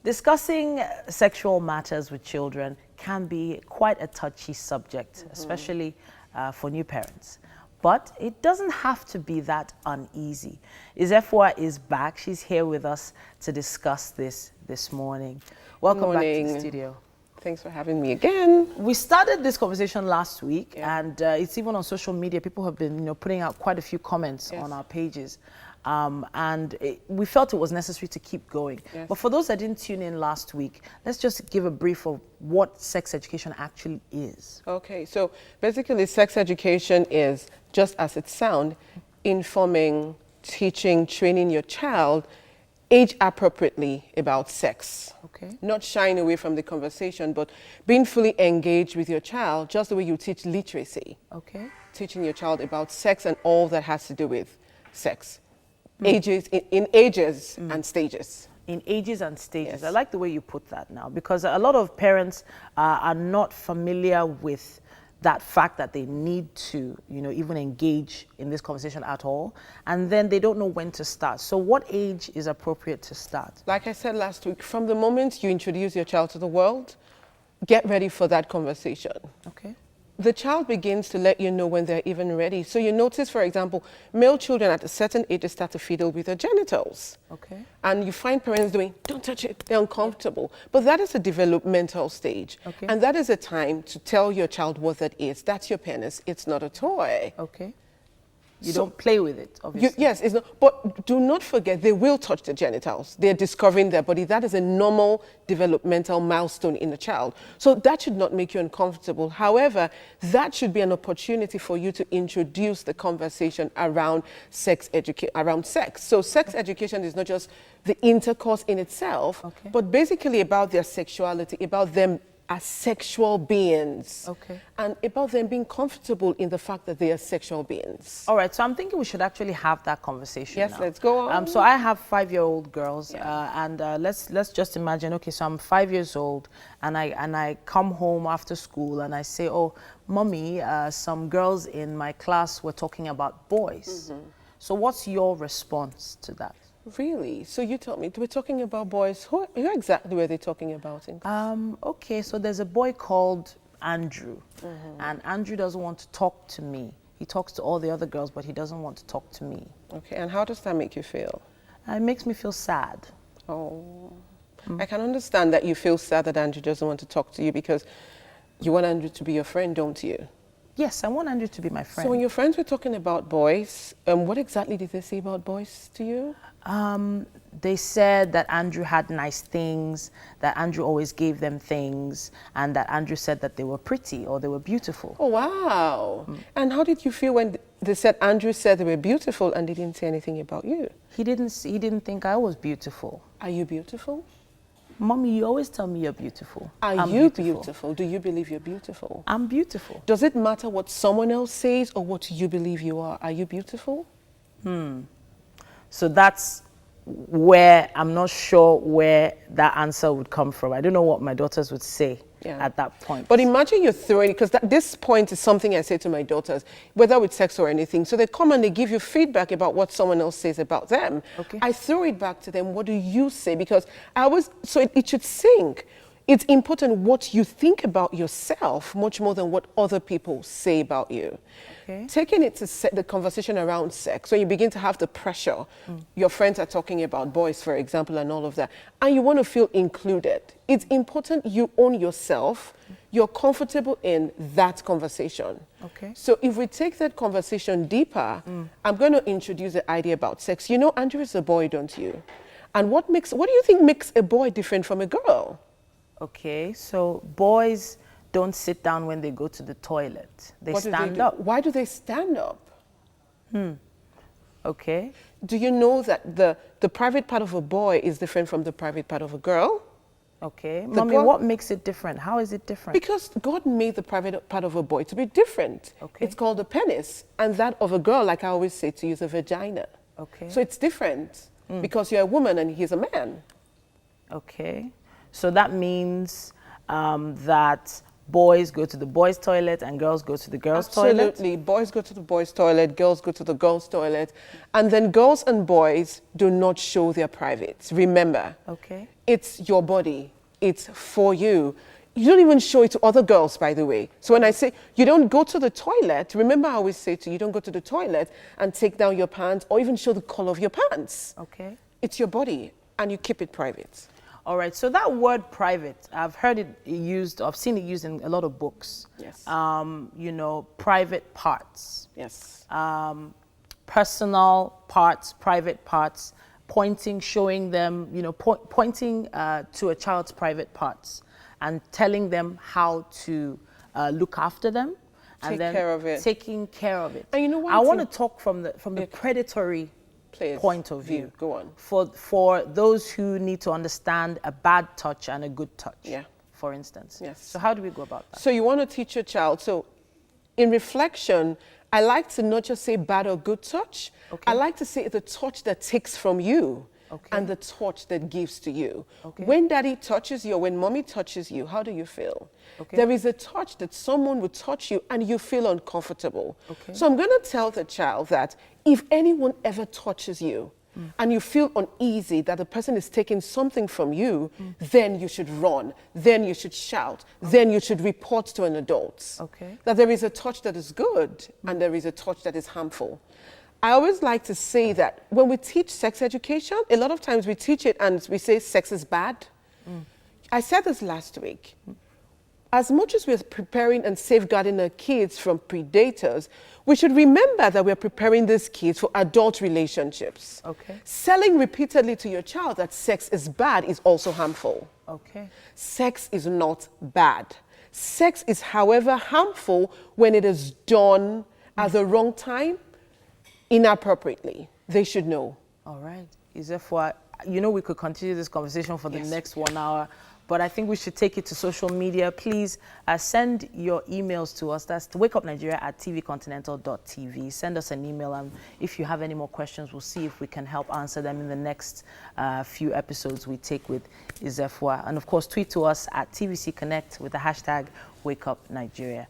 Discussing sexual matters with children can be quite a touchy subject, especially for new parents. But it doesn't have to be that uneasy. Izefua is back. She's here with us to discuss this morning. Welcome back to the studio. Thanks for having me again. We started this conversation last week, and it's even on social media. People have been, putting out quite a few comments on our pages. We felt it was necessary to keep going. But for those that didn't tune in last week, let's just give a brief of what sex education actually is. Okay, so basically sex education is, just as it sounds, informing, teaching, training your child age appropriately about sex. Okay. Not shying away from the conversation, but being fully engaged with your child, just the way you teach literacy. Okay. Teaching your child about sex and all that has to do with sex. Ages, in ages and stages. In ages and stages. Yes. I like the way you put that now, because a lot of parents are not familiar with that fact that they need to, even engage in this conversation at all, and then they don't know when to start. So what age is appropriate to start? Like I said last week, from the moment you introduce your child to the world, get ready for that conversation. Okay. The child begins to let you know when they're even ready. So you notice, for example, male children at a certain age start to fiddle with their genitals. Okay. And you find parents doing, don't touch it, they're uncomfortable. But that is a developmental stage. Okay. And that is a time to tell your child what that is. That's your penis, it's not a toy. Okay. You don't play with it, obviously. Yes, it's not, but do not forget, they will touch the genitals. They're discovering their body. That is a normal developmental milestone in a child. So that should not make you uncomfortable. However, that should be an opportunity for you to introduce the conversation around sex. So sex education is not just the intercourse in itself, but basically about their sexuality, about them as sexual beings, and about them being comfortable in the fact that they are sexual beings. All right, so I'm thinking we should actually have that conversation Yes, now. let's go on. So I have 5-year-old girls, and let's just imagine. Okay, so I'm 5 years old, and I come home after school, and I say, "Oh, mommy, some girls in my class were talking about boys." So what's your response to that? Really? So you told me, we're talking about boys. Who exactly were they talking about? Okay, so there's a boy called Andrew, and Andrew doesn't want to talk to me. He talks to all the other girls, but he doesn't want to talk to me. Okay, and how does that make you feel? It makes me feel sad. Oh, I can understand that you feel sad that Andrew doesn't want to talk to you, because you want Andrew to be your friend, don't you? Yes, I want Andrew to be my friend. So when your friends were talking about boys, what exactly did they say about boys to you? They said that Andrew had nice things, that Andrew always gave them things, and that Andrew said that they were pretty or they were beautiful. Oh, wow. And how did you feel when they said Andrew said they were beautiful and they didn't say anything about you? He didn't think I was beautiful. Are you beautiful? Mommy, you always tell me you're beautiful. Are you beautiful? Do you believe you're beautiful? I'm beautiful. Does it matter what someone else says or what you believe you are? Are you beautiful? So that's where I'm not sure where that answer would come from. I don't know what my daughters would say at that point. But imagine you're throwing, because this point is something I say to my daughters, whether with sex or anything. So they come and they give you feedback about what someone else says about them. I throw it back to them. What do you say? Because it should sink. It's important what you think about yourself much more than what other people say about you. Taking it to set the conversation around sex, when you begin to have the pressure, your friends are talking about boys, for example, and all of that, and you want to feel included. It's important you own yourself, you're comfortable in that conversation. So if we take that conversation deeper, I'm going to introduce the idea about sex. You know, Andrew is a boy, don't you? And what do you think makes a boy different from a girl? Okay, so boys don't sit down when they go to the toilet. They stand up. Why do they stand up? Okay. Do you know that the private part of a boy is different from the private part of a girl? Okay. Mommy, what makes it different? How is it different? Because God made the private part of a boy to be different. It's called a penis. And that of a girl, like I always say to you, is a vagina. So it's different because you're a woman and he's a man. Okay. So that means that boys go to the boys' toilet and girls go to the girls' toilet? Absolutely. Boys go to the boys' toilet, girls go to the girls' toilet. And then girls and boys do not show their privates. Remember, It's your body. It's for you. You don't even show it to other girls, by the way. So when I say you don't go to the toilet, remember I always say to you, don't go to the toilet and take down your pants or even show the color of your pants. Okay. It's your body, and you keep it private. All right. So that word private, I've heard it used, I've seen it used in a lot of books. Yes. You know, private parts. Yes. Personal parts, private parts, pointing, showing them, you know, pointing to a child's private parts and telling them how to look after them. Take care of it. Taking care of it. And you know what? I want to talk from the predatory point of view. Go on. For those who need to understand a bad touch and a good touch. Yeah. For instance. Yes. So how do we go about that? So you want to teach your child. So in reflection, I like to not just say bad or good touch. Okay. I like to say the touch that takes from you. Okay. And the touch that gives to you. Okay. When daddy touches you or when mommy touches you, how do you feel? Okay. There is a touch that someone would touch you and you feel uncomfortable. Okay. So I'm going to tell the child that if anyone ever touches you and you feel uneasy that the person is taking something from you, then you should run, then you should shout, then you should report to an adult. Okay. That there is a touch that is good and there is a touch that is harmful. I always like to say that when we teach sex education, a lot of times we teach it and we say sex is bad. I said this last week. As much as we're preparing and safeguarding our kids from predators, we should remember that we're preparing these kids for adult relationships. Okay. Selling repeatedly to your child that sex is bad is also harmful. Okay. Sex is not bad. Sex is, however, harmful when it is done at the wrong time, inappropriately. They should know. All right. Izefua, you know we could continue this conversation for the Yes. next 1 hour, but I think we should take it to social media. Please send your emails to us. That's wakeupnigeria@tvcontinental.tv. Send us an email, and if you have any more questions, we'll see if we can help answer them in the next few episodes we take with Izefua. And of course, tweet to us at TVC Connect with the hashtag WakeUpNigeria.